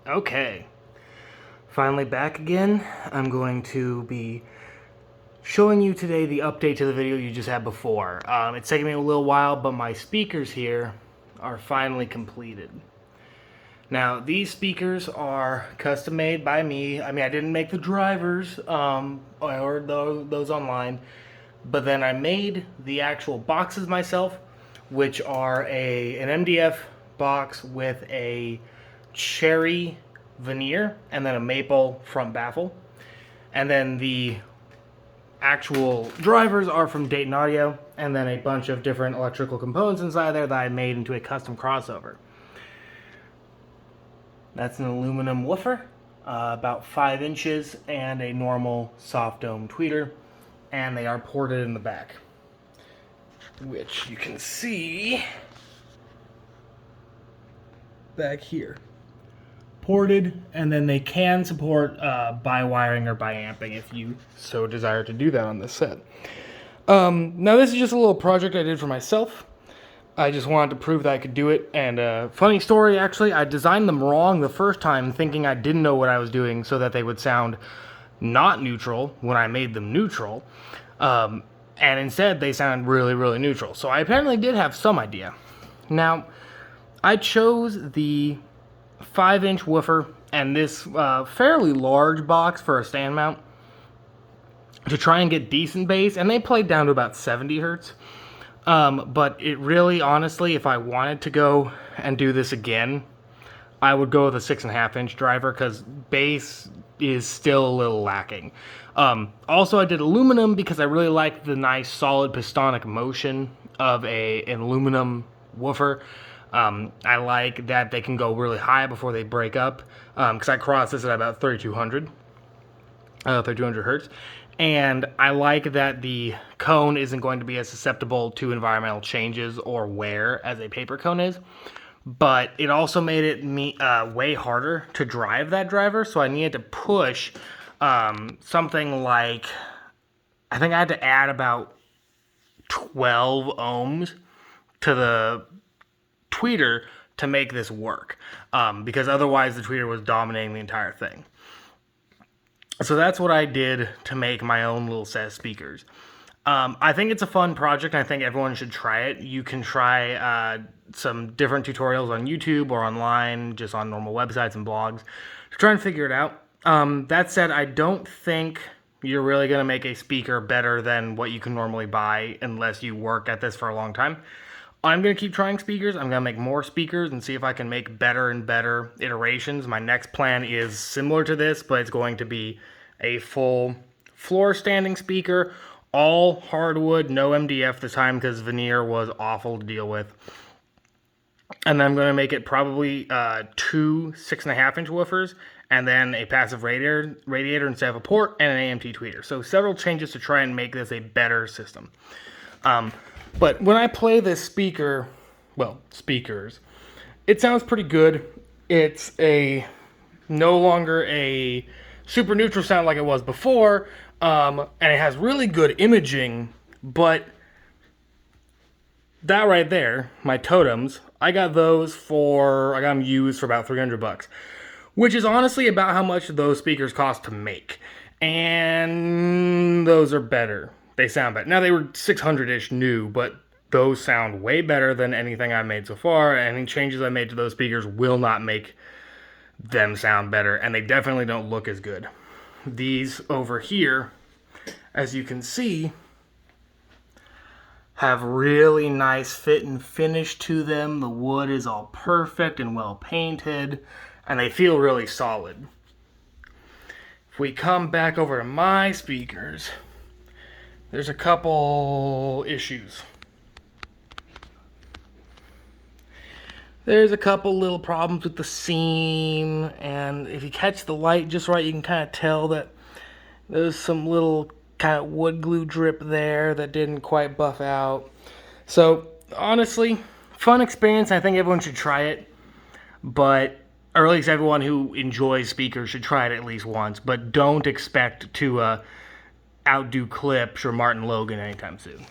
Okay, finally back again. I'm going to be showing you today the update to the video you just had before. It's taken me a little while, but my speakers here are finally completed. Now, these speakers are custom made by me. I mean, I didn't make the drivers. I ordered those online, but then I made the actual boxes myself, which are an MDF box with a cherry veneer and then a maple front baffle. And then the actual drivers are from Dayton Audio, and then a bunch of different electrical components inside there that I made into a custom crossover. That's an aluminum woofer, about 5 inches, and a normal soft dome tweeter, and they are ported in the back, which you can see back here. Ported, and then they can support bi-wiring or bi-amping if you so desire to do that on this set. Now this is just a little project I did for myself. I just wanted to prove that I could do it, and funny story actually, I designed them wrong the first time thinking I didn't know what I was doing so that they would sound not neutral when I made them neutral, and instead they sound really, really neutral. So I apparently did have some idea. Now, I chose the 5-inch woofer and this fairly large box for a stand mount to try and get decent bass, and they played down to about 70 hertz. But it really, honestly, if I wanted to go and do this again, I would go with a 6.5-inch driver because bass is still a little lacking. Also, I did aluminum because I really like the nice solid pistonic motion of an aluminum woofer. I like that they can go really high before they break up, because I crossed this at about 3200 hertz, and I like that the cone isn't going to be as susceptible to environmental changes or wear as a paper cone is, but it also made it way harder to drive that driver, so I needed to push something like, I think I had to add about 12 ohms to the tweeter to make this work, because otherwise the tweeter was dominating the entire thing. So that's what I did to make my own little set of speakers. I think it's a fun project. I think everyone should try it. You can try some different tutorials on YouTube or online, just on normal websites and blogs, to try and figure it out. That said, I don't think you're really going to make a speaker better than what you can normally buy unless you work at this for a long time. I'm going to keep trying speakers. I'm going to make more speakers and see if I can make better and better iterations. My next plan is similar to this, but it's going to be a full floor standing speaker, all hardwood, no MDF this time because veneer was awful to deal with. And then I'm going to make it probably 2 6.5-inch woofers, and then a passive radiator instead of a port, and an AMT tweeter. So several changes to try and make this a better system. But when I play this speaker, well, speakers, it sounds pretty good. It's no longer a super neutral sound like it was before, and it has really good imaging, but that right there, my totems, I got them used for about $300, which is honestly about how much those speakers cost to make, and those are better. They sound better. Now, they were 600-ish new, but those sound way better than anything I've made so far. Any changes I made to those speakers will not make them sound better, and they definitely don't look as good. These over here, as you can see, have really nice fit and finish to them. The wood is all perfect and well painted, and they feel really solid. If we come back over to my speakers, there's a couple issues. There's a couple little problems with the seam, and if you catch the light just right, you can kind of tell that there's some little kind of wood glue drip there that didn't quite buff out. So, honestly, fun experience. I think everyone should try it, or at least everyone who enjoys speakers should try it at least once, but don't expect to outdo Klipsch or Martin Logan anytime soon.